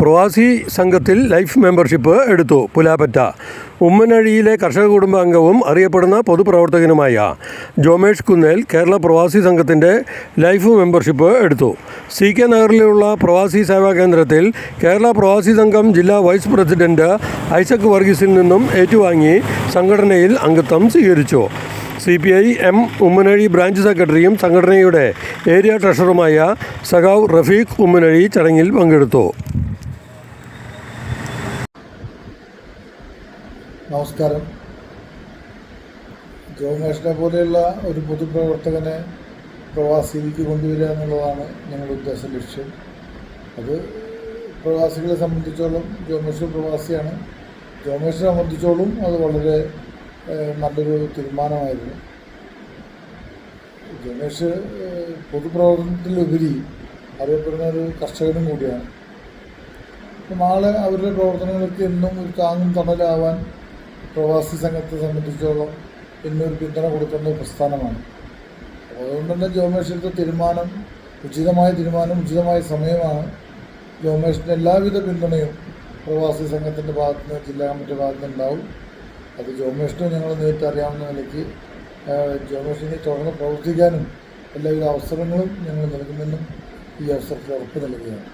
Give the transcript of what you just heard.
പ്രവാസി സംഘത്തിൽ life membership എടുത്തു. പുലാപ്പറ്റ ഉമ്മനഴിയിലെ കർഷക കുടുംബാംഗവും അറിയപ്പെടുന്ന പൊതുപ്രവർത്തകനുമായ ജോമേഷ് കുന്നേൽ കേരള പ്രവാസി സംഘത്തിൻ്റെ ലൈഫ് മെമ്പർഷിപ്പ് എടുത്തു. CK നഗറിലുള്ള പ്രവാസി സേവാ കേന്ദ്രത്തിൽ കേരള പ്രവാസി സംഘം ജില്ലാ വൈസ് പ്രസിഡന്റ് ഐസക് വർഗീസിൽ നിന്നും ഏറ്റുവാങ്ങി സംഘടനയിൽ അംഗത്വം സ്വീകരിച്ചു. CPI M ഉമ്മനഴി ബ്രാഞ്ച് സെക്രട്ടറിയും സംഘടനയുടെ ഏരിയ ട്രഷററുമായ സഖാവ് റഫീഖ് ഉമ്മനഴി ചടങ്ങിൽ പങ്കെടുത്തു. നമസ്കാരം. ജോമേഷിനെ പോലെയുള്ള ഒരു പൊതുപ്രവർത്തകനെ പ്രവാസിയിലേക്ക് കൊണ്ടുവരിക എന്നുള്ളതാണ് ഞങ്ങളുടെ ഉദ്ദേശ ലക്ഷ്യം. അത് പ്രവാസികളെ സംബന്ധിച്ചോളം ജോമേഷ് പ്രവാസിയാണ്. ജോമേഷിനെ സംബന്ധിച്ചോളം അത് വളരെ നല്ലൊരു തീരുമാനമായിരുന്നു. ജോമേഷ് പൊതുപ്രവർത്തനത്തിലുപരി അറിയപ്പെടുന്ന ഒരു കർഷകനും കൂടിയാണ്. നാളെ അവരുടെ പ്രവർത്തനങ്ങൾക്ക് എന്നും ഒരു താങ്ങും തണലാവാൻ പ്രവാസി സംഘത്തെ സംബന്ധിച്ചോളം എന്നൊരു പിന്തുണ കൊടുക്കുന്ന പ്രസ്ഥാനമാണ്. അതുകൊണ്ട് തന്നെ ജോമേഷ് എടുത്ത തീരുമാനം ഉചിതമായ സമയമാണ്. ജോമേഷിൻ്റെ എല്ലാവിധ പിന്തുണയും പ്രവാസി സംഘത്തിൻ്റെ ഭാഗത്തുനിന്ന് ജില്ലാ കമ്മിറ്റിയുടെ ഭാഗത്തുനിന്ന് ഉണ്ടാവും. അത് ജോമേഷിനെ ഞങ്ങൾ നേരിട്ട് അറിയാവുന്ന നിലയ്ക്ക് ജോമേഷിനെ തുടർന്ന് പ്രവർത്തിക്കാനും എല്ലാവിധ അവസരങ്ങളും ഞങ്ങൾ നൽകുമെന്നും ഈ അവസരത്തിൽ ഉറപ്പ് നൽകുകയാണ്.